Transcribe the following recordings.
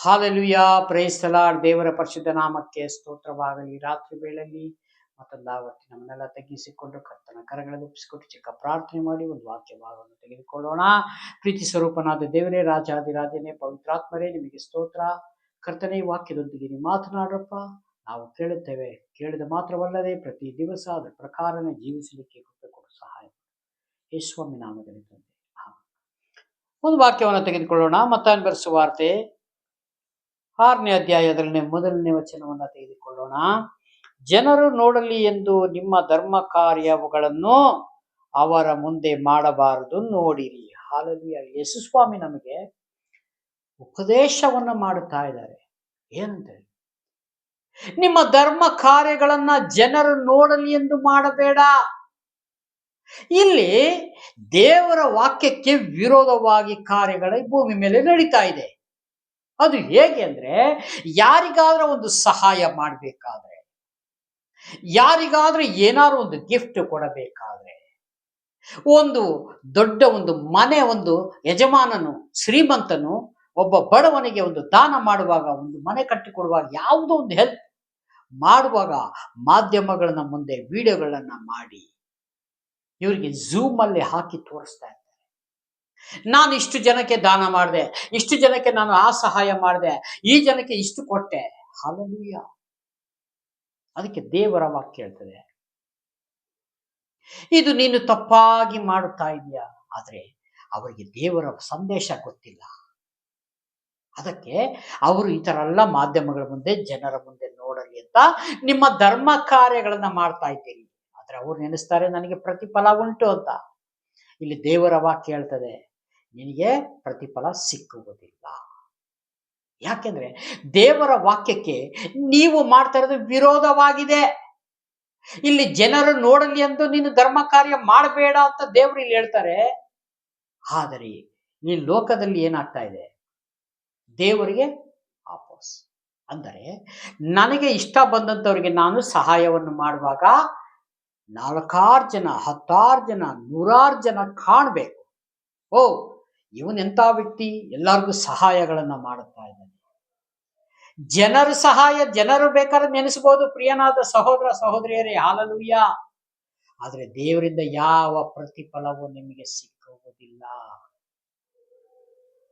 Hallelujah, price the lord. ದೇವರ ಪರಿಶುದ್ಧ ನಾಮಕ್ಕೆ ಸ್ತೋತ್ರವಾಗಲಿ. ರಾತ್ರಿ ವೇಳೆಯಲ್ಲಿ ಮತ್ತೊಂದಾವರ್ತಿ ನಮ್ಮನ್ನೆಲ್ಲ ತಗ್ಗಿಸಿಕೊಂಡು ಕರ್ತನ ಕರಗಳಲ್ಲಿ ಒಪ್ಪಿಸಿಕೊಟ್ಟು ಚಿಕ್ಕ ಪ್ರಾರ್ಥನೆ ಮಾಡಿ ಒಂದು ವಾಕ್ಯ ಭಾಗವನ್ನು ತೆಗೆದುಕೊಳ್ಳೋಣ. ಪ್ರೀತಿ ಸ್ವರೂಪನಾದ ದೇವರೇ, ರಾಜಾದಿರಾಜನೇ, ಪವಿತ್ರಾತ್ಮರೇ, ನಿಮಗೆ ಸ್ತೋತ್ರ. ಕರ್ತನೇ, ಈ ವಾಕ್ಯದೊಂದಿಗೆ ನೀವು ಮಾತನಾಡ್ರಪ್ಪ. ನಾವು ಕೇಳುತ್ತೇವೆ, ಕೇಳಿದ ಮಾತ್ರವಲ್ಲದೆ ಪ್ರತಿ ದಿವಸ ಅದರ ಪ್ರಕಾರನೇ ಜೀವಿಸಲಿಕ್ಕೆ ಕೃಪೆ ಕೊಡು, ಸಹಾಯ ಯೇಸುವಿನ ನಾಮದಲ್ಲಿ ತಂದೆ. ಒಂದು ವಾಕ್ಯವನ್ನು ತೆಗೆದುಕೊಳ್ಳೋಣ. ಮತ್ತಾಯನ ಬರೆದ ವಾರ್ತೆ 6ನೇ ಅಧ್ಯಾಯದಲ್ಲಿ ಮೊದಲನೇ ವಚನವನ್ನು ತೆಗೆದುಕೊಳ್ಳೋಣ. ಜನರು ನೋಡಲಿ ಎಂದು ನಿಮ್ಮ ಧರ್ಮ ಕಾರ್ಯಗಳನ್ನು ಅವರ ಮುಂದೆ ಮಾಡಬಾರದು, ನೋಡಿರಿ. ಹಾಲೆಲೂಯಾ. ಯೇಸು ಸ್ವಾಮಿ ನಮಗೆ ಉಪದೇಶವನ್ನ ಮಾಡುತ್ತಾ ಇದ್ದಾರೆ. ಏನಂತ? ನಿಮ್ಮ ಧರ್ಮ ಕಾರ್ಯಗಳನ್ನ ಜನರು ನೋಡಲಿ ಎಂದು ಮಾಡಬೇಡ. ಇಲ್ಲಿ ದೇವರ ವಾಕ್ಯಕ್ಕೆ ವಿರೋಧವಾಗಿ ಕಾರ್ಯಗಳ ಭೂಮಿ ಮೇಲೆ ನಡೀತಾ ಇದೆ. ಅದು ಹೇಗೆ ಅಂದ್ರೆ, ಯಾರಿಗಾದ್ರೂ ಒಂದು ಸಹಾಯ ಮಾಡಬೇಕಾದ್ರೆ, ಯಾರಿಗಾದ್ರೂ ಏನಾದ್ರು ಒಂದು ಗಿಫ್ಟ್ ಕೊಡಬೇಕಾದ್ರೆ, ಒಂದು ದೊಡ್ಡ ಒಂದು ಮನೆ, ಒಂದು ಯಜಮಾನನು ಶ್ರೀಮಂತನು ಒಬ್ಬ ಬಡವನಿಗೆ ಒಂದು ದಾನ ಮಾಡುವಾಗ, ಒಂದು ಮನೆ ಕಟ್ಟಿಕೊಡುವಾಗ, ಯಾವುದೋ ಒಂದು ಹೆಲ್ಪ್ ಮಾಡುವಾಗ ಮಾಧ್ಯಮಗಳನ್ನ ಮುಂದೆ ವಿಡಿಯೋಗಳನ್ನ ಮಾಡಿ ಇವರಿಗೆ ಝೂಮ್ ಅಲ್ಲಿ ಹಾಕಿ ತೋರಿಸ್ತಾ ಇದ್ದಾರೆ. ನಾನು ಇಷ್ಟು ಜನಕ್ಕೆ ದಾನ ಮಾಡಿದೆ, ಇಷ್ಟು ಜನಕ್ಕೆ ನಾನು ಆ ಸಹಾಯ ಮಾಡಿದೆ, ಈ ಜನಕ್ಕೆ ಇಷ್ಟು ಕೊಟ್ಟೆ. ಹಲ್ಲೆಲೂಯಾ. ಅದಕ್ಕೆ ದೇವರ ವಾಕ್ಯ ಹೇಳ್ತದೆ, ಇದು ನೀನು ತಪ್ಪಾಗಿ ಮಾಡುತ್ತಾ ಇದೀಯ. ಆದ್ರೆ ಅವರಿಗೆ ದೇವರ ಸಂದೇಶ ಗೊತ್ತಿಲ್ಲ. ಅದಕ್ಕೆ ಅವರು ಈ ತರ ಎಲ್ಲ ಮಾಧ್ಯಮಗಳ ಮುಂದೆ, ಜನರ ಮುಂದೆ ನೋಡಲಿ ಅಂತ ನಿಮ್ಮ ಧರ್ಮ ಕಾರ್ಯಗಳನ್ನ ಮಾಡ್ತಾ ಇದ್ದೀರಿ. ಆದ್ರೆ ಅವ್ರು ನೆನೆಸ್ತಾರೆ ನನಗೆ ಪ್ರತಿಫಲ ಉಂಟು ಅಂತ. ಇಲ್ಲಿ ದೇವರ ವಾಕ್ಯ ಹೇಳ್ತದೆ, ನಿನಗೆ ಪ್ರತಿಫಲ ಸಿಕ್ಕುವುದಿಲ್ಲ. ಯಾಕೆಂದ್ರೆ ದೇವರ ವಾಕ್ಯಕ್ಕೆ ನೀವು ಮಾಡ್ತಾ ಇರೋದು ವಿರೋಧವಾಗಿದೆ. ಇಲ್ಲಿ ಜನರು ನೋಡಲಿ ಎಂದು ನೀನು ಧರ್ಮ ಕಾರ್ಯ ಮಾಡಬೇಡ ಅಂತ ದೇವರು ಇಲ್ಲಿ ಹೇಳ್ತಾರೆ. ಆದರೆ ಈ ಲೋಕದಲ್ಲಿ ಏನಾಗ್ತಾ ಇದೆ, ದೇವರಿಗೆ ಆಪೋಸ್. ಅಂದರೆ ನನಗೆ ಇಷ್ಟ ಬಂದಂತವರಿಗೆ ನಾನು ಸಹಾಯವನ್ನು ಮಾಡುವಾಗ 4 ಜನ, 10 ಜನ, 100 ಜನ ಕಾಣಬೇಕು. ಓ, ಇವನೆಂಥ ವ್ಯಕ್ತಿ, ಎಲ್ಲರಿಗೂ ಸಹಾಯಗಳನ್ನ ಮಾಡುತ್ತಾ ಇದ್ದಾನೆ. ಜನರ ಸಹಾಯ ಜನರು ಬೇಕಾದ್ರೆ ನೆನೆಸಬಹುದು, ಪ್ರಿಯನಾದ ಸಹೋದರ ಸಹೋದರಿಯರೇ. ಹಾಲೆಲೂಯಾ. ಆದ್ರೆ ದೇವರಿಂದ ಯಾವ ಪ್ರತಿಫಲವೂ ನಿಮಗೆ ಸಿಕ್ಕುವುದಿಲ್ಲ.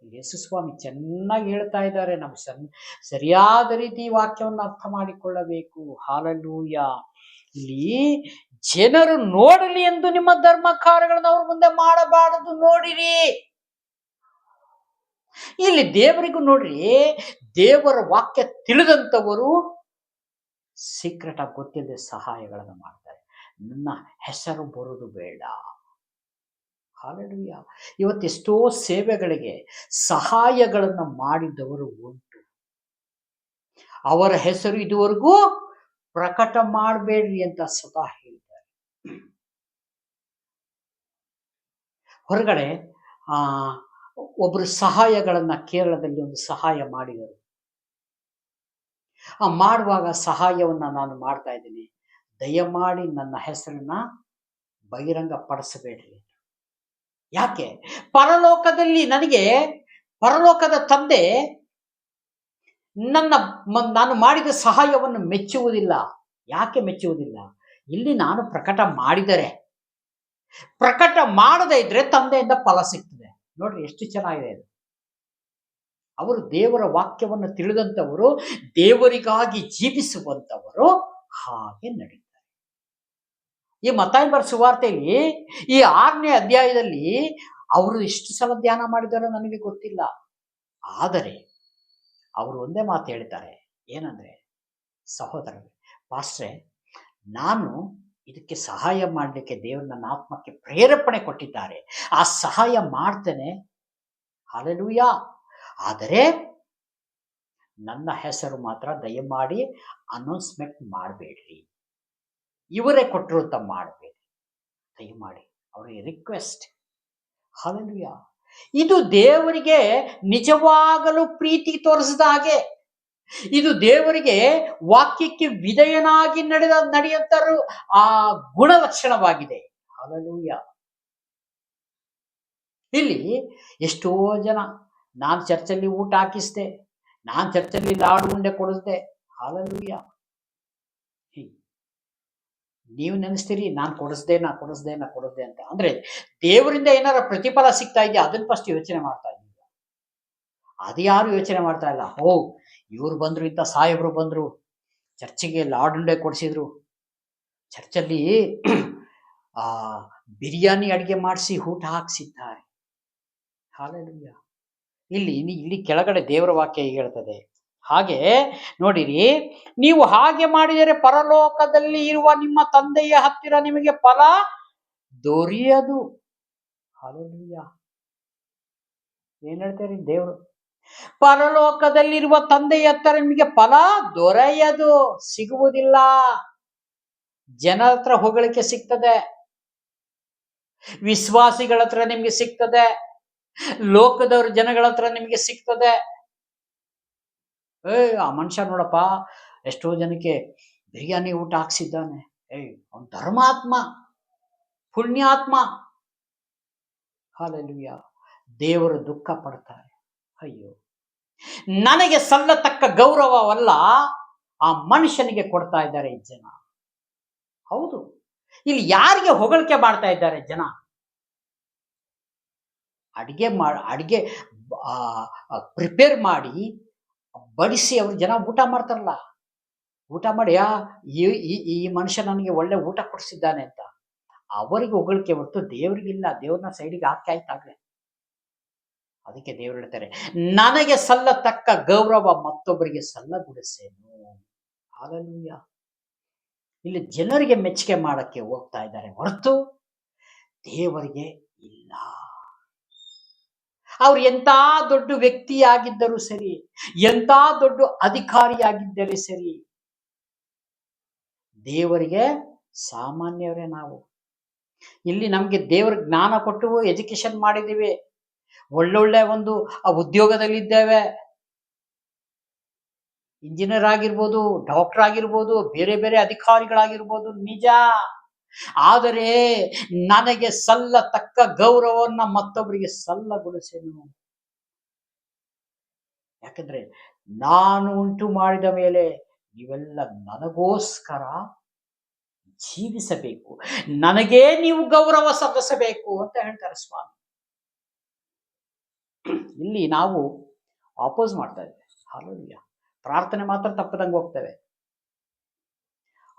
ಯೇಸು ಸ್ವಾಮಿ ಚೆನ್ನಾಗಿ ಹೇಳ್ತಾ ಇದ್ದಾರೆ. ನಾವು ಸರಿಯಾದ ರೀತಿ ವಾಕ್ಯವನ್ನು ಅರ್ಥ ಮಾಡಿಕೊಳ್ಳಬೇಕು. ಹಾಲೆಲೂಯಾ. ಇಲ್ಲಿ ಜನರು ನೋಡಲಿ ಎಂದು ನಿಮ್ಮ ಧರ್ಮ ಕಾರ್ಯಗಳನ್ನು ಅವ್ರ ಮುಂದೆ ಮಾಡಬಾರದು, ನೋಡಿರಿ. ಇಲ್ಲಿ ದೇವರಿಗೂ ನೋಡ್ರಿ, ದೇವರ ವಾಕ್ಯ ತಿಳಿದಂತವರು ಸೀಕ್ರೆಟ್ ಆಗಿ ಗೊತ್ತಿಲ್ಲದೆ ಸಹಾಯಗಳನ್ನು ಮಾಡ್ತಾರೆ. ನನ್ನ ಹೆಸರು ಬರುವುದು ಬೇಡ. ಹಾಲೆಲೂಯಾ. ಇವತ್ತೆಷ್ಟೋ ಸೇವೆಗಳಿಗೆ ಸಹಾಯಗಳನ್ನು ಮಾಡಿದವರು ಉಂಟು. ಅವರ ಹೆಸರು ಇದುವರೆಗೂ ಪ್ರಕಟ ಮಾಡಬೇಡ್ರಿ ಅಂತ ಸ್ವತಃ ಹೇಳ್ತಾರೆ. ಹೊರಗಡೆ ಒಬ್ಬರು ಸಹಾಯಗಳನ್ನ ಕೇರಳದಲ್ಲಿ ಒಂದು ಸಹಾಯ ಮಾಡಿದರು. ಮಾಡುವಾಗ ಸಹಾಯವನ್ನ ನಾನು ಮಾಡ್ತಾ ಇದ್ದೀನಿ, ದಯಮಾಡಿ ನನ್ನ ಹೆಸರನ್ನ ಬಹಿರಂಗ ಪಡಿಸಬೇಡ್ರಿ. ಯಾಕೆ? ಪರಲೋಕದಲ್ಲಿ ನನಗೆ ಪರಲೋಕದ ತಂದೆ ನಾನು ಮಾಡಿದ ಸಹಾಯವನ್ನು ಮೆಚ್ಚುವುದಿಲ್ಲ. ಯಾಕೆ ಮೆಚ್ಚುವುದಿಲ್ಲ? ಇಲ್ಲಿ ನಾನು ಪ್ರಕಟ ಮಾಡಿದರೆ, ಪ್ರಕಟ ಮಾಡದೇ ಇದ್ರೆ ತಂದೆಯಿಂದ ಫಲ ಸಿಗ್ತದೆ. ನೋಡ್ರಿ ಎಷ್ಟು ಚೆನ್ನಾಗಿದೆ ಇದು. ಅವರು ದೇವರ ವಾಕ್ಯವನ್ನು ತಿಳಿದಂತವರು, ದೇವರಿಗಾಗಿ ಜೀವಿಸುವಂತವರು ಹಾಗೆ ನಡೀತಾರೆ. ಈ ಮತ್ತಾಯನ ಬರೆದ ಸುವಾರ್ತೆಯಲ್ಲಿ ಈ 6ನೇ ಅಧ್ಯಾಯದಲ್ಲಿ ಅವರು ಎಷ್ಟು ಸಲ ಧ್ಯಾನ ಮಾಡಿದಾರೋ ನನಗೆ ಗೊತ್ತಿಲ್ಲ. ಆದರೆ ಅವರು ಒಂದೇ ಮಾತು ಹೇಳ್ತಾರೆ. ಏನಂದ್ರೆ, ಸಹೋದರರೇ, ಪಾಸ್ಟ್ರೆ, ನಾನು ಇದಕ್ಕೆ ಸಹಾಯ ಮಾಡಲಿಕ್ಕೆ ದೇವರು ನನ್ನ ಆತ್ಮಕ್ಕೆ ಪ್ರೇರೇಪಣೆ ಕೊಟ್ಟಿದ್ದಾರೆ, ಆ ಸಹಾಯ ಮಾಡ್ತೇನೆ. ಹಾಲೆಲೂಯಾ. ಆದರೆ ನನ್ನ ಹೆಸರು ಮಾತ್ರ ದಯಮಾಡಿ ಅನೌನ್ಸ್ಮೆಂಟ್ ಮಾಡಬೇಡ್ರಿ. ಇವರೇ ಕೊಟ್ಟರು ಅಂತ ಮಾಡಬೇಡಿ, ದಯಮಾಡಿ. ಅವರಿಗೆ ರಿಕ್ವೆಸ್ಟ್. ಹಾಲೆಲೂಯಾ. ಇದು ದೇವರಿಗೆ ನಿಜವಾಗಲೂ ಪ್ರೀತಿ ತೋರಿಸಿದ ಹಾಗೆ. ಇದು ದೇವರಿಗೆ ವಾಕ್ಯಕ್ಕೆ ವಿಧೇಯನಾಗಿ ನಡೆಯುತ್ತಾರೆ ಆ ಗುಣಲಕ್ಷಣವಾಗಿದೆ. ಹಾಲೆಲೂಯಾ. ಇಲ್ಲಿ ಎಷ್ಟೋ ಜನ, ನಾನು ಚರ್ಚಲ್ಲಿ ಊಟ ಹಾಕಿಸ್ದೆ, ನಾನ್ ಚರ್ಚಲ್ಲಿ ಲಾಡು ಉಂಡೆ ಕೊಡಿಸ್ದೆ, ಹಾಲೆಲೂಯ. ನೀವು ನೆನೆಸ್ತೀರಿ ನಾನ್ ಕೊಡಿಸ್ದೆ ಅಂತ. ಅಂದ್ರೆ ದೇವರಿಂದ ಏನಾರ ಪ್ರತಿಫಲ ಸಿಗ್ತಾ ಇದೆಯಾ ಅದನ್ನ ಫಸ್ಟ್ ಯೋಚನೆ ಮಾಡ್ತಾ ಇದ್ದೀವಿ. ಅದು ಯಾರು ಯೋಚನೆ ಮಾಡ್ತಾ ಇಲ್ಲ. ಇವ್ರು ಬಂದ್ರು, ಇಂಥ ಸಾಹೇಬ್ರು ಬಂದ್ರು, ಚರ್ಚಿಗೆ ಲಾಡುಂಡೆ ಕೊಡಿಸಿದ್ರು, ಚರ್ಚಲ್ಲಿ ಬಿರಿಯಾನಿ ಅಡಿಗೆ ಮಾಡಿಸಿ ಊಟ ಹಾಕ್ಸಿದ್ದಾರೆ, ಹಾಲೆಲೂಯ. ಇಲ್ಲಿ ಕೆಳಗಡೆ ದೇವರ ವಾಕ್ಯ ಹೇಳ್ತದೆ. ಹಾಗೆ ನೋಡಿರಿ, ನೀವು ಹಾಗೆ ಮಾಡಿದರೆ ಪರಲೋಕದಲ್ಲಿ ಇರುವ ನಿಮ್ಮ ತಂದೆಯ ಹತ್ತಿರ ನಿಮಗೆ ಫಲ ದೊರೆಯದು. ಹಾಲೆಲೂಯ. ಏನ್ ಹೇಳ್ತಾರೆ ದೇವರು? ಪರಲೋಕದಲ್ಲಿರುವ ತಂದೆಯ ಹತ್ತಿರ ನಿಮಗೆ ಫಲ ದೊರೆಯದು, ಸಿಗುವುದಿಲ್ಲ. ಜನರ ಹತ್ರ ಹೊಗಳಿಕೆ ಸಿಗ್ತದೆ, ವಿಶ್ವಾಸಿಗಳ ಹತ್ರ ನಿಮ್ಗೆ ಸಿಗ್ತದೆ, ಲೋಕದವ್ರ ಜನಗಳ ಹತ್ರ ನಿಮ್ಗೆ ಸಿಗ್ತದೆ. ಆ ಮನುಷ್ಯ ನೋಡಪ್ಪ ಎಷ್ಟೋ ಜನಕ್ಕೆ ಬಿರಿಯಾನಿ ಊಟ ಹಾಕ್ಸಿದ್ದಾನೆ, ಅವನ್ ಧರ್ಮಾತ್ಮ, ಪುಣ್ಯಾತ್ಮ. ಹಾಲೆಲೂಯ. ದೇವರು ದುಃಖ ಪಡ್ತಾರೆ. ಅಯ್ಯೋ, ನನಗೆ ಸಲ್ಲತಕ್ಕ ಗೌರವವಲ್ಲ ಆ ಮನುಷ್ಯನಿಗೆ ಕೊಡ್ತಾ ಇದ್ದಾರೆ ಈ ಜನ. ಹೌದು, ಇಲ್ಲಿ ಯಾರಿಗೆ ಹೊಗಳಿಕೆ ಮಾಡ್ತಾ ಇದ್ದಾರೆ ಜನ? ಅಡಿಗೆ ಪ್ರಿಪೇರ್ ಮಾಡಿ ಬಡಿಸಿ ಅವ್ರ ಜನ ಊಟ ಮಾಡ್ತಾರಲ್ಲ, ಊಟ ಮಾಡಿ ಈ ಮನುಷ್ಯ ನನಗೆ ಒಳ್ಳೆ ಊಟ ಕೊಡಿಸಿದ್ದಾನೆ ಅಂತ ಅವರಿಗೆ ಹೊಗಳಿಕೆ ಹೊರತು ದೇವರಿಗಿಲ್ಲ. ದೇವ್ರನ್ನ ಸೈಡಿಗೆ ಹಾಕಿ ಆಯ್ತಾಗ್ಲೆ. ಅದಕ್ಕೆ ದೇವರು ಹೇಳ್ತಾರೆ, ನನಗೆ ಸಲ್ಲತಕ್ಕ ಗೌರವ ಮತ್ತೊಬ್ಬರಿಗೆ ಸಲ್ಲಗುಡಿಸೇನು. ಹಾಲೆಲೂಯ. ಇಲ್ಲಿ ಜನರಿಗೆ ಮೆಚ್ಚುಗೆ ಮಾಡಕ್ಕೆ ಹೋಗ್ತಾ ಇದ್ದಾರೆ ಹೊರತು ದೇವರಿಗೆ ಇಲ್ಲ. ಅವ್ರು ಎಂಥ ದೊಡ್ಡ ವ್ಯಕ್ತಿಯಾಗಿದ್ದರೂ ಸರಿ, ಎಂಥ ದೊಡ್ಡ ಅಧಿಕಾರಿಯಾಗಿದ್ದರೆ ಸರಿ, ದೇವರಿಗೆ ಸಾಮಾನ್ಯವರೇ ನಾವು. ಇಲ್ಲಿ ನಮ್ಗೆ ದೇವರ ಜ್ಞಾನ ಕೊಟ್ಟು ಎಜುಕೇಶನ್ ಮಾಡಿದ್ದೀವಿ, ಒಳ್ಳೊಳ್ಳೆ ಒಂದು ಉದ್ಯೋಗದಲ್ಲಿದ್ದೇವೆ, ಇಂಜಿನಿಯರ್ ಆಗಿರ್ಬೋದು, ಡಾಕ್ಟರ್ ಆಗಿರ್ಬೋದು, ಬೇರೆ ಬೇರೆ ಅಧಿಕಾರಿಗಳಾಗಿರ್ಬೋದು, ನಿಜ. ಆದರೆ ನನಗೆ ಸಲ್ಲತಕ್ಕ ಗೌರವವನ್ನ ಮತ್ತೊಬ್ಬರಿಗೆ ಸಲ್ಲಗೊಳಿಸೇನು. ಯಾಕಂದ್ರೆ ನಾನು ಉಂಟು ಮಾಡಿದ ಮೇಲೆ ನೀವೆಲ್ಲ ನನಗೋಸ್ಕರ ಜೀವಿಸಬೇಕು, ನನಗೇ ನೀವು ಗೌರವ ಸಲ್ಲಿಸಬೇಕು ಅಂತ ಹೇಳ್ತಾರೆ ಸ್ವಾಮಿ. ಇಲ್ಲಿ ನಾವು ಆಪೋಸ್ ಮಾಡ್ತಾ ಇದ್ದೇವೆ. ಹಾಲೆಲೂಯ. ಪ್ರಾರ್ಥನೆ ಮಾತ್ರ ತಪ್ಪದಂಗೆ ಹೋಗ್ತೇವೆ,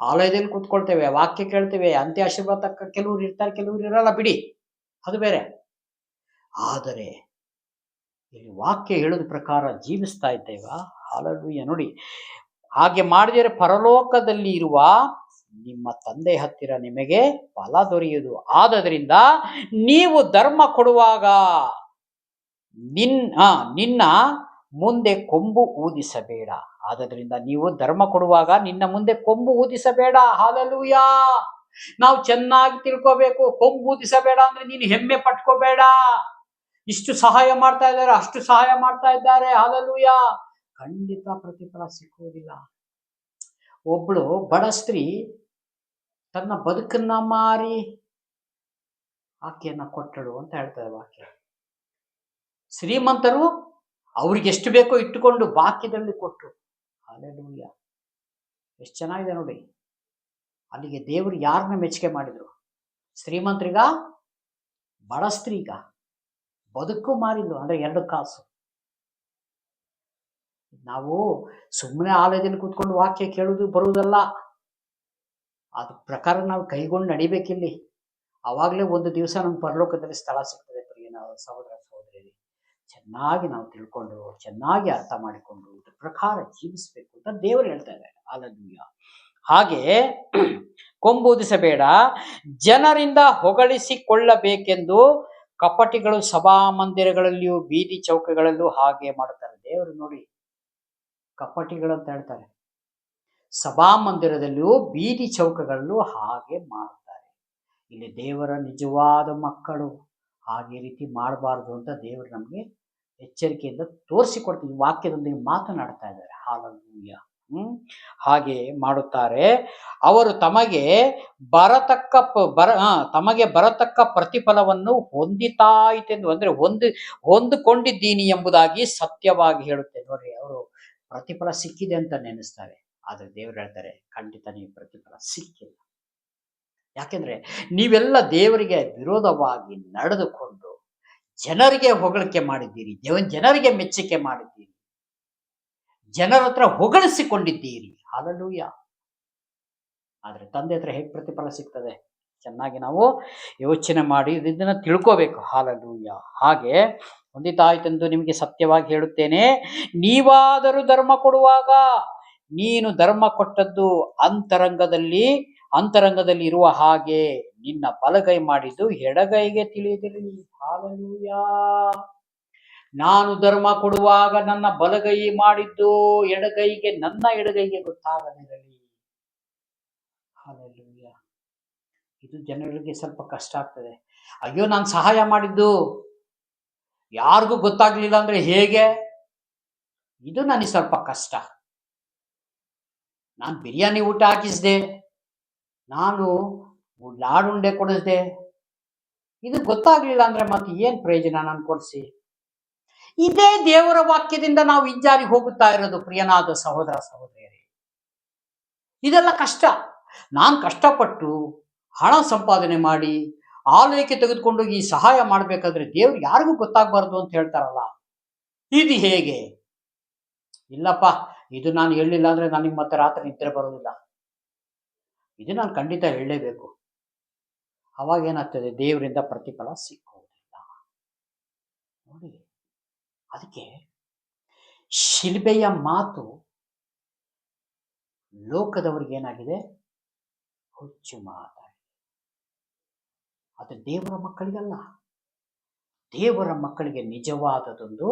ಆಲಯದಲ್ಲಿ ಕೂತ್ಕೊಳ್ತೇವೆ, ವಾಕ್ಯ ಕೇಳ್ತೇವೆ, ಅಂತ್ಯ ಆಶೀರ್ವಾದ ತಕ್ಕ ಕೆಲವರು ಇರ್ತಾರೆ, ಕೆಲವರು ಇರಲ್ಲ, ಬಿಡಿ, ಅದು ಬೇರೆ. ಆದರೆ ಇಲ್ಲಿ ವಾಕ್ಯ ಹೇಳೋದ ಪ್ರಕಾರ ಜೀವಿಸ್ತಾ ಇದ್ದೇವಾ? ಹಾಲೆಲೂಯ. ನೋಡಿ, ಹಾಗೆ ಮಾಡಿದರೆ ಪರಲೋಕದಲ್ಲಿ ಇರುವ ನಿಮ್ಮ ತಂದೆ ಹತ್ತಿರ ನಿಮಗೆ ಫಲ ದೊರೆಯುವುದು. ಆದದರಿಂದ ನೀವು ಧರ್ಮ ಕೊಡುವಾಗ ನಿನ್ನ ಮುಂದೆ ಕೊಂಬು ಊದಿಸಬೇಡ. ಆದದ್ರಿಂದ ನೀವು ಧರ್ಮ ಕೊಡುವಾಗ ನಿನ್ನ ಮುಂದೆ ಕೊಂಬು ಊದಿಸಬೇಡ. ಹಾಲೆಲೂಯ. ನಾವು ಚೆನ್ನಾಗಿ ತಿಳ್ಕೋಬೇಕು. ಕೊಂಬು ಊದಿಸಬೇಡ ಅಂದ್ರೆ ನೀನು ಹೆಮ್ಮೆ ಪಟ್ಕೋಬೇಡ. ಇಷ್ಟು ಸಹಾಯ ಮಾಡ್ತಾ ಇದ್ದಾರೆ, ಅಷ್ಟು ಸಹಾಯ ಮಾಡ್ತಾ ಇದ್ದಾರೆ, ಹಾಲೆಲೂಯ. ಖಂಡಿತ ಪ್ರತಿಫಲ ಸಿಕ್ಕುವುದಿಲ್ಲ. ಒಬ್ಳು ಬಡ ಸ್ತ್ರೀ ತನ್ನ ಬದುಕನ್ನ ಮಾರಿ ಆಕೆಯನ್ನ ಕೊಟ್ಟಳು ಅಂತ ಹೇಳ್ತಾರೆ ವಾಕ್ಯ. ಶ್ರೀಮಂತರು ಅವ್ರಿಗೆ ಎಷ್ಟು ಬೇಕೋ ಇಟ್ಟುಕೊಂಡು ಬಾಕ್ಯದಲ್ಲಿ ಕೊಟ್ಟರು. ಹಾಲೆಲೂಯ. ಎಷ್ಟು ಚೆನ್ನಾಗಿದೆ ನೋಡಿ. ಅಲ್ಲಿಗೆ ದೇವರು ಯಾರನ್ನ ಮೆಚ್ಚುಗೆ ಮಾಡಿದ್ರು? ಶ್ರೀಮಂತರಿಗ, ಬಡ ಸ್ತ್ರೀಗ? ಬದುಕು ಮಾರಿದ್ಲು, ಅಂದ್ರೆ 2 ಕಾಸು. ನಾವು ಸುಮ್ಮನೆ ಆಲಯದಲ್ಲಿ ಕೂತ್ಕೊಂಡು ವಾಕ್ಯ ಕೇಳುವುದು ಬರುವುದಲ್ಲ, ಅದ ಪ್ರಕಾರ ನಾವು ಕೈಗೊಂಡು ನಡಿಬೇಕಿಲ್ಲಿ. ಅವಾಗಲೇ ಒಂದು ದಿವಸ ನಮ್ಮ ಪರಲೋಕದಲ್ಲಿ ಸ್ಥಳ ಸಿಗ್ತದೆ. ಪ್ರಿಯ ಸಹೋದರ ಸಹೋದರಿಯರೇ, ಚೆನ್ನಾಗಿ ನಾವು ತಿಳ್ಕೊಂಡು, ಚೆನ್ನಾಗಿ ಅರ್ಥ ಮಾಡಿಕೊಂಡು ಇದ್ರ ಪ್ರಕಾರ ಜೀವಿಸಬೇಕು ಅಂತ ದೇವರು ಹೇಳ್ತಾ ಇದ್ದಾರೆ. ಹಾಲೆಲೂಯ. ಹಾಗೆ ಕೊಂಬೂದಿಸಬೇಡ, ಜನರಿಂದ ಹೊಗಳಿಸಿಕೊಳ್ಳಬೇಕೆಂದು ಕಪಟಿಗಳು ಸಭಾ ಮಂದಿರಗಳಲ್ಲಿಯೂ ಬೀದಿ ಚೌಕಗಳಲ್ಲೂ ಹಾಗೆ ಮಾಡುತ್ತಾರೆ. ದೇವರು ನೋಡಿ, ಕಪಟಿಗಳು ಅಂತ ಹೇಳ್ತಾರೆ. ಸಭಾ ಮಂದಿರದಲ್ಲಿಯೂ ಬೀದಿ ಚೌಕಗಳಲ್ಲೂ ಹಾಗೆ ಮಾಡುತ್ತಾರೆ. ಇಲ್ಲಿ ದೇವರ ನಿಜವಾದ ಮಕ್ಕಳು ಹಾಗೆ ರೀತಿ ಮಾಡಬಾರ್ದು ಅಂತ ದೇವರು ನಮಗೆ ಎಚ್ಚರಿಕೆಯಿಂದ ತೋರಿಸಿಕೊಡ್ತೀವಿ. ವಾಕ್ಯದೊಂದಿಗೆ ಮಾತನಾಡ್ತಾ ಇದ್ದಾರೆ. ಹಾಲೆಲೂಯ. ಹಾಗೆ ಮಾಡುತ್ತಾರೆ. ಅವರು ತಮಗೆ ಬರತಕ್ಕ ಪ್ರತಿಫಲವನ್ನು ಹೊಂದಿತಾಯಿತೆಂದು, ಅಂದ್ರೆ ಹೊಂದಿಕೊಂಡಿದ್ದೀನಿ ಎಂಬುದಾಗಿ ಸತ್ಯವಾಗಿ ಹೇಳುತ್ತೆ. ನೋಡ್ರಿ, ಸೇವಕರು ಪ್ರತಿಫಲ ಸಿಕ್ಕಿದೆ ಅಂತ ನೆನೆಸ್ತಾರೆ. ಆದ್ರೆ ದೇವರು ಹೇಳ್ತಾರೆ, ಖಂಡಿತ ನೀವು ಪ್ರತಿಫಲ ಸಿಕ್ಕಿಲ್ಲ. ಯಾಕೆಂದ್ರೆ ನೀವೆಲ್ಲ ದೇವರಿಗೆ ವಿರೋಧವಾಗಿ ನಡೆದುಕೊಂಡು ಜನರಿಗೆ ಹೊಗಳಿಕೆ ಮಾಡಿದ್ದೀರಿ, ಜನರಿಗೆ ಮೆಚ್ಚುಗೆ ಮಾಡಿದ್ದೀರಿ, ಜನರ ಹತ್ರ ಹೊಗಳಿಸಿಕೊಂಡಿದ್ದೀರಿ. ಹಾಲೆಲೂಯ. ಆದ್ರೆ ತಂದೆ ಹತ್ರ ಹೇಗೆ ಪ್ರತಿಫಲ ಸಿಗ್ತದೆ? ಚೆನ್ನಾಗಿ ನಾವು ಯೋಚನೆ ಮಾಡಿ ಇದನ್ನ ತಿಳ್ಕೋಬೇಕು. ಹಾಲೆಲೂಯ. ಹಾಗೆ ಹೊಂದಿತಾಯ್ತೆಂದು ನಿಮಗೆ ಸತ್ಯವಾಗಿ ಹೇಳುತ್ತೇನೆ, ನೀವಾದರೂ ಧರ್ಮ ಕೊಡುವಾಗ ನೀನು ಧರ್ಮ ಕೊಟ್ಟದ್ದು ಅಂತರಂಗದಲ್ಲಿ ಇರುವ ಹಾಗೆ ನಿನ್ನ ಬಲಗೈ ಮಾಡಿದ್ದು ಎಡಗೈಗೆ ತಿಳಿದಿರಲಿ. ಹಾಲೆಲೂಯ. ನಾನು ಧರ್ಮ ಕೊಡುವಾಗ ನನ್ನ ಬಲಗೈ ಮಾಡಿದ್ದು ನನ್ನ ಎಡಗೈಗೆ ಗೊತ್ತಾಗದಿರಲಿ. ಹಾಲೆಲೂಯ. ಇದು ಜನರಿಗೆ ಸ್ವಲ್ಪ ಕಷ್ಟ ಆಗ್ತದೆ. ಅಯ್ಯೋ, ನಾನು ಸಹಾಯ ಮಾಡಿದ್ದು ಯಾರಿಗೂ ಗೊತ್ತಾಗ್ಲಿಲ್ಲ ಅಂದ್ರೆ ಹೇಗೆ? ಇದು ನನಗೆ ಸ್ವಲ್ಪ ಕಷ್ಟ. ನಾನು ಬಿರಿಯಾನಿ ಊಟ ಹಾಕಿಸ್ದೆ, ನಾನು ಲಾಡುಂಡೆ ಕೊಡಿಸ್ದೆ, ಇದು ಗೊತ್ತಾಗ್ಲಿಲ್ಲ ಅಂದ್ರೆ ಮತ್ತೆ ಏನ್ ಪ್ರಯೋಜನ ನಾನು ಕೊಡಿಸಿ? ಇದೇ ದೇವರ ವಾಕ್ಯದಿಂದ ನಾವು ಹಿಂಜಾರಿ ಹೋಗುತ್ತಾ ಇರೋದು ಪ್ರಿಯನಾದ ಸಹೋದರ ಸಹೋದರಿಯರೇ. ಇದೆಲ್ಲ ಕಷ್ಟ. ನಾನು ಕಷ್ಟಪಟ್ಟು ಹಣ ಸಂಪಾದನೆ ಮಾಡಿ ಆಲಯಕ್ಕೆ ತೆಗೆದುಕೊಂಡೋಗಿ ಸಹಾಯ ಮಾಡಬೇಕಾದ್ರೆ ದೇವ್ರು ಯಾರಿಗೂ ಗೊತ್ತಾಗಬಾರ್ದು ಅಂತ ಹೇಳ್ತಾರಲ್ಲ, ಇದು ಹೇಗೆ? ಇಲ್ಲಪ್ಪ, ಇದು ನಾನು ಹೇಳಲಿಲ್ಲ ಅಂದ್ರೆ ನನಗೆ ಮತ್ತೆ ರಾತ್ರಿ ನಿದ್ರೆ ಬರೋದಿಲ್ಲ. ಇದು ನಾನು ಖಂಡಿತ ಹೇಳಲೇಬೇಕು. ಅವಾಗ ಏನಾಗ್ತದೆ? ದೇವರಿಂದ ಪ್ರತಿಫಲ ಸಿಕ್ಕುವುದಿಲ್ಲ. ನೋಡಿ, ಅದಕ್ಕೆ ಶಿಲ್ಬೆಯ ಮಾತು ಲೋಕದವರಿಗೆ ಏನಾಗಿದೆ? ಹುಚ್ಚು ಮಾತಾಡಿ. ಅದು ದೇವರ ಮಕ್ಕಳಿಗಲ್ಲ. ದೇವರ ಮಕ್ಕಳಿಗೆ ನಿಜವಾದದೊಂದು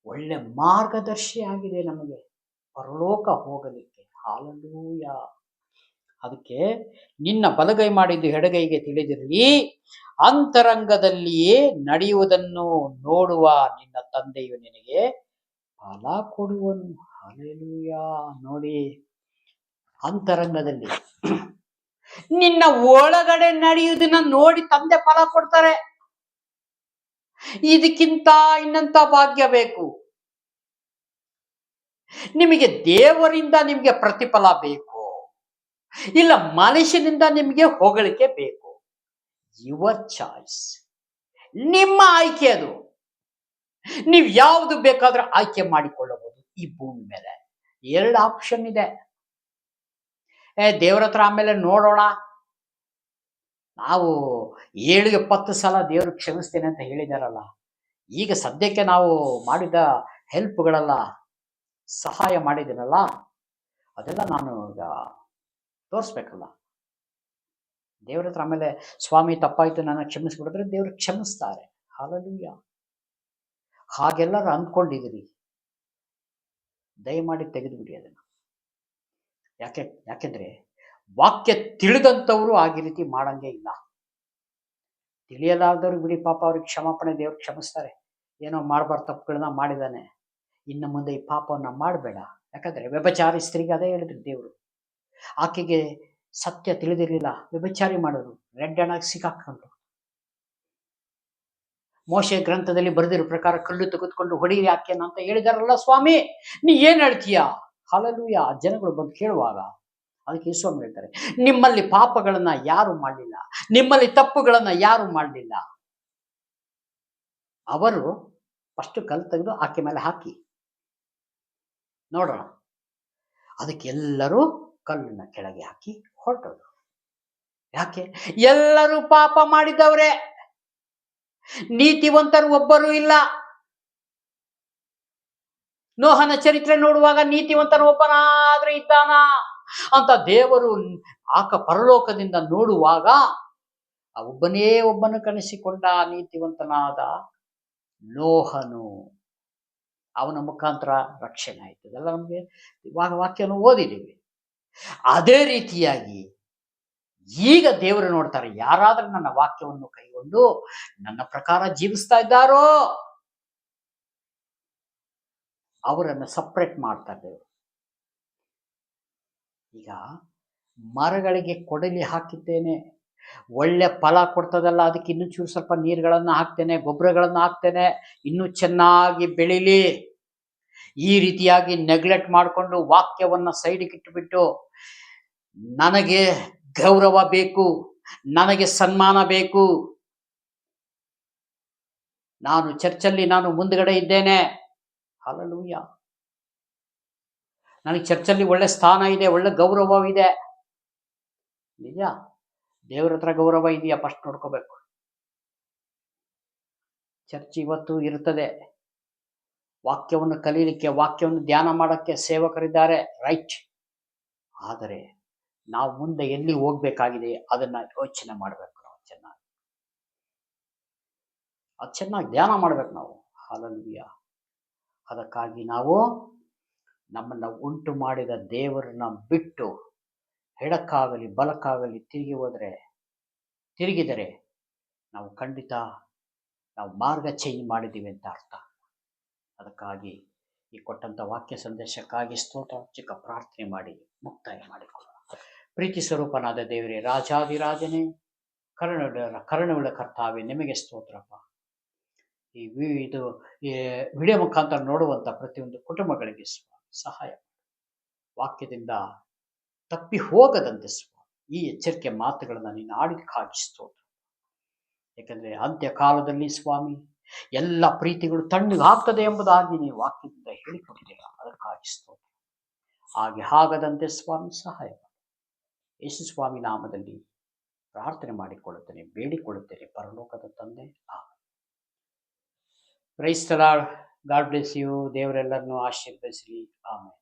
ಒಳ್ಳೆ ಮಾರ್ಗದರ್ಶಿ ಆಗಿದೆ ನಮಗೆ ಪರಲೋಕ ಹೋಗಲಿಕ್ಕೆ. ಹಾಲೆಲೂಯ. ಅದಕ್ಕೆ ನಿನ್ನ ಬಲಗೈ ಮಾಡಿದ್ದು ಎಡಗೈಗೆ ತಿಳಿದಿರಲಿ, ಅಂತರಂಗದಲ್ಲಿಯೇ ನಡೆಯುವುದನ್ನು ನೋಡುವ ನಿನ್ನ ತಂದೆಯು ನಿನಗೆ ಫಲ ಕೊಡುವನು. ಹಾಲೆಲೂಯ. ನೋಡಿ, ಅಂತರಂಗದಲ್ಲಿ ನಿನ್ನ ಒಳಗಡೆ ನಡೆಯುವುದನ್ನ ನೋಡಿ ತಂದೆ ಫಲ ಕೊಡ್ತಾರೆ. ಇದಕ್ಕಿಂತ ಇನ್ನಂತ ಭಾಗ್ಯ ಬೇಕು? ನಿಮಗೆ ದೇವರಿಂದ ನಿಮಗೆ ಪ್ರತಿಫಲ ಬೇಕು, ಇಲ್ಲ ಮನುಷ್ಯನಿಂದ ನಿಮಗೆ ಹೊಗಳಿಕೆ ಬೇಕು? ಯುವರ್ ಚಾಯ್ಸ್, ನಿಮ್ಮ ಆಯ್ಕೆ ಅದು. ನೀವು ಯಾವುದು ಬೇಕಾದ್ರೂ ಆಯ್ಕೆ ಮಾಡಿಕೊಳ್ಳಬಹುದು. ಈ ಭೂಮಿ ಮೇಲೆ 2 ಆಪ್ಷನ್ ಇದೆ. ದೇವರ ಹತ್ರ ಆಮೇಲೆ ನೋಡೋಣ, ನಾವು 7-10 ಸಲ ದೇವರು ಕ್ಷಮಿಸ್ತೇನೆ ಅಂತ ಹೇಳಿದಾರಲ್ಲ, ಈಗ ಸದ್ಯಕ್ಕೆ ನಾವು ಮಾಡಿದ ಹೆಲ್ಪ್ಗಳೆಲ್ಲ, ಸಹಾಯ ಮಾಡಿದ್ದೀನಲ್ಲ, ಅದೆಲ್ಲ ನಾನು ಈಗ ತೋರಿಸ್ಬೇಕಲ್ಲ ದೇವ್ರ ಹತ್ರ. ಆಮೇಲೆ ಸ್ವಾಮಿ ತಪ್ಪಾಯ್ತು, ನನ್ನ ಕ್ಷಮಿಸ್ಬಿಡಿದ್ರೆ ದೇವರು ಕ್ಷಮಿಸ್ತಾರೆ. ಹಾಲೆಲೂಯ. ಹಾಗೆಲ್ಲರೂ ಅಂದ್ಕೊಂಡಿದ್ದೀರಿ, ದಯಮಾಡಿ ತೆಗೆದುಬಿಡಿ ಅದನ್ನು. ಯಾಕೆಂದ್ರೆ ವಾಕ್ಯ ತಿಳಿದಂಥವ್ರು ಆಗಿ ರೀತಿ ಮಾಡಂಗೆ ಇಲ್ಲ. ತಿಳಿಯಲಾರ್ದವ್ರು ಬಿಡಿ, ಪಾಪ ಅವ್ರಿಗೆ ಕ್ಷಮಾಪಣೆ ದೇವ್ರು ಕ್ಷಮಿಸ್ತಾರೆ. ಏನೋ ಮಾಡಬಾರ್ದು ತಪ್ಪುಗಳನ್ನ ಮಾಡಿದಾನೆ, ಇನ್ನು ಮುಂದೆ ಈ ಪಾಪವನ್ನ ಮಾಡಬೇಡ. ಯಾಕಂದ್ರೆ ವ್ಯಭಿಚಾರಿ ಸ್ತ್ರೀಗೆ ಅದೇ ಹೇಳಿದ್ರು ದೇವರು. ಆಕೆಗೆ ಸತ್ಯ ತಿಳಿದಿರಲಿಲ್ಲ, ವ್ಯಭಿಚಾರಿ ಮಾಡೋದು, ರೆಡ್ ಹ್ಯಾಂಡ್ ಆಗಿ ಸಿಕ್ಕಾಕೊಂಡು. ಮೋಶೆ ಗ್ರಂಥದಲ್ಲಿ ಬರೆದಿರೋ ಪ್ರಕಾರ ಕಲ್ಲು ತೆಗೆದುಕೊಂಡು ಹೊಡೀರಿ ಆಕೆನ ಅಂತ ಹೇಳಿದಾರಲ್ಲ. ಸ್ವಾಮಿ ನೀ ಏನ್ ಹೇಳ್ತೀಯ? ಹಾಲೆಲೂಯ. ಜನಗಳು ಬಂದು ಕೇಳುವಾಗ ಅದಕ್ಕೆ ಸ್ವಾಮಿ ಹೇಳ್ತಾರೆ, ನಿಮ್ಮಲ್ಲಿ ಪಾಪಗಳನ್ನ ಯಾರು ಮಾಡಲಿಲ್ಲ, ನಿಮ್ಮಲ್ಲಿ ತಪ್ಪುಗಳನ್ನ ಯಾರು ಮಾಡಲಿಲ್ಲ, ಅವರು ಫಸ್ಟ್ ಕಲ್ಲು ತೆಗೆದು ಆಕೆ ಮೇಲೆ ಹಾಕಿ ನೋಡೋಣ. ಅದಕ್ಕೆ ಎಲ್ಲರೂ ಕಲ್ಲನ್ನ ಕೆಳಗೆ ಹಾಕಿ ಹೊರಟೋದು. ಯಾಕೆ? ಎಲ್ಲರೂ ಪಾಪ ಮಾಡಿದವ್ರೆ, ನೀತಿವಂತರು ಒಬ್ಬರು ಇಲ್ಲ. ನೋಹನ ಚರಿತ್ರೆ ನೋಡುವಾಗ ನೀತಿವಂತನ ಒಬ್ಬನಾದ್ರೆ ಇದ್ದಾನ ಅಂತ ದೇವರು ಪರಲೋಕದಿಂದ ನೋಡುವಾಗ ಆ ಒಬ್ಬನು ಕಣಿಸಿಕೊಂಡ ನೀತಿವಂತನಾದ ನೋಹನು. ಅವನ ಮುಖಾಂತರ ರಕ್ಷಣೆ ಆಯ್ತು. ಅದೆಲ್ಲ ನಮಗೆ ಇವಾಗ ವಾಕ್ಯನ ಓದಿದ್ದೀವಿ. ಅದೇ ರೀತಿಯಾಗಿ ಈಗ ದೇವರು ನೋಡ್ತಾರೆ, ಯಾರಾದ್ರೂ ನನ್ನ ವಾಕ್ಯವನ್ನು ಕೈಗೊಂಡು ನನ್ನ ಪ್ರಕಾರ ಜೀವಿಸ್ತಾ ಇದ್ದಾರೋ ಅವರನ್ನು ಸಪ್ರೇಟ್ ಮಾಡ್ತಾರೆ ದೇವರು. ಈಗ ಮರಗಳಿಗೆ ಕೊಡಲಿ ಹಾಕಿದ್ದೇನೆ, ಒಳ್ಳೆ ಫಲ ಕೊಡ್ತದಲ್ಲ, ಅದಕ್ಕೆ ಇನ್ನೂ ಚೂರು ಸ್ವಲ್ಪ ನೀರುಗಳನ್ನು ಹಾಕ್ತೇನೆ, ಗೊಬ್ಬರಗಳನ್ನು ಹಾಕ್ತೇನೆ, ಇನ್ನೂ ಚೆನ್ನಾಗಿ ಬೆಳೀಲಿ. ಈ ರೀತಿಯಾಗಿ ನೆಗ್ಲೆಕ್ಟ್ ಮಾಡಿಕೊಂಡು ವಾಕ್ಯವನ್ನ ಸೈಡಿಗೆ ಇಟ್ಟುಬಿಟ್ಟು ನನಗೆ ಗೌರವ ಬೇಕು, ನನಗೆ ಸನ್ಮಾನ ಬೇಕು, ನಾನು ಚರ್ಚಲ್ಲಿ ನಾನು ಮುಂದ್ಗಡೆ ಇದ್ದೇನೆ, ಹಲ್ಲೆಲೂಯ, ನನಗೆ ಚರ್ಚಲ್ಲಿ ಒಳ್ಳೆ ಸ್ಥಾನ ಇದೆ, ಒಳ್ಳೆ ಗೌರವವಿದೆ. ನಿಜ, ದೇವರ ಹತ್ರ ಗೌರವ ಇದೆಯಾ ಫಸ್ಟ್ ನೋಡ್ಕೋಬೇಕು. ಚರ್ಚ್ ಇವತ್ತು ಇರ್ತದೆ, ವಾಕ್ಯವನ್ನು ಕಲೀಲಿಕ್ಕೆ, ವಾಕ್ಯವನ್ನು ಧ್ಯಾನ ಮಾಡಕ್ಕೆ ಸೇವಕರಿದ್ದಾರೆ, ರೈಟ್. ಆದರೆ ನಾವು ಮುಂದೆ ಎಲ್ಲಿ ಹೋಗ್ಬೇಕಾಗಿದೆ ಅದನ್ನ ಯೋಚನೆ ಮಾಡಬೇಕು. ನಾವು ಚೆನ್ನಾಗಿ ಧ್ಯಾನ ಮಾಡ್ಬೇಕು ನಾವು. ಹಲ್ಲೆಲೂಯ. ಅದಕ್ಕಾಗಿ ನಾವು ನಮ್ಮನ್ನ ಉಂಟು ಮಾಡಿದ ದೇವರನ್ನ ಬಿಟ್ಟು ಎಡಕ್ಕಾಗಲಿ ಬಲಕ್ಕಾಗಲಿ ತಿರುಗಿದರೆ ನಾವು ಖಂಡಿತ ನಾವು ಮಾರ್ಗ ಚೇಂಜ್ ಮಾಡಿದ್ದೀವಿ ಅಂತ ಅರ್ಥ. ಅದಕ್ಕಾಗಿ ಈ ಕೊಟ್ಟಂತ ವಾಕ್ಯ ಸಂದೇಶಕ್ಕಾಗಿ ಸ್ತೋತ್ರ, ಚಿಕ್ಕ ಪ್ರಾರ್ಥನೆ ಮಾಡಿ ಮುಕ್ತಾಯ ಮಾಡಿಕೊಳ್ಳೋಣ. ಪ್ರೀತಿ ಸ್ವರೂಪನಾದ ದೇವರೇ, ರಾಜಾದಿರಾಜನೇ, ಕರುಣೆಯುಳ್ಳ ಕರ್ತಾವೆ, ನಿಮಗೆ ಸ್ತೋತ್ರಪ್ಪ. ಈ ವಿಡಿಯೋ ಮುಖಾಂತರ ನೋಡುವಂತ ಪ್ರತಿಯೊಂದು ಕುಟುಂಬಗಳಿಗೆ ಸಹಾಯ, ವಾಕ್ಯದಿಂದ ತಪ್ಪಿ ಹೋಗದಂತೆ ಈ ಎಚ್ಚರಿಕೆ ಮಾತುಗಳನ್ನು ನೀನು ಆಡಿದಕ್ಕಾಗಿ ಸ್ತೋತ್ರ. ಯಾಕಂದ್ರೆ ಅಂತ್ಯ ಕಾಲದಲ್ಲಿ ಸ್ವಾಮಿ ಎಲ್ಲ ಪ್ರೀತಿಗಳು ತಣ್ಣಗಾಗ್ತದೆ ಎಂಬುದಾಗಿ ನೀವು ವಾಕ್ಯದಿಂದ ಹೇಳಿಕೊಟ್ಟಿದ್ದೀರ. ಅದಕ್ಕಾಗಿ ಸ್ತೋತ್ರ. ಹಾಗೆ ಆಗದಂತೆ ಸ್ವಾಮಿ ಸಹಾಯ ಮಾಡಿ. ಯೇಸು ಸ್ವಾಮಿ ನಾಮದಲ್ಲಿ ಪ್ರಾರ್ಥನೆ ಮಾಡಿಕೊಳ್ಳುತ್ತೇನೆ, ಬೇಡಿಕೊಳ್ಳುತ್ತೇನೆ ಪರಲೋಕದ ತಂದೆ. Praise the lord. God bless you. ದೇವರೆಲ್ಲರನ್ನು ಆಶೀರ್ವದಿಸಲಿ. ಆಮೆನ್.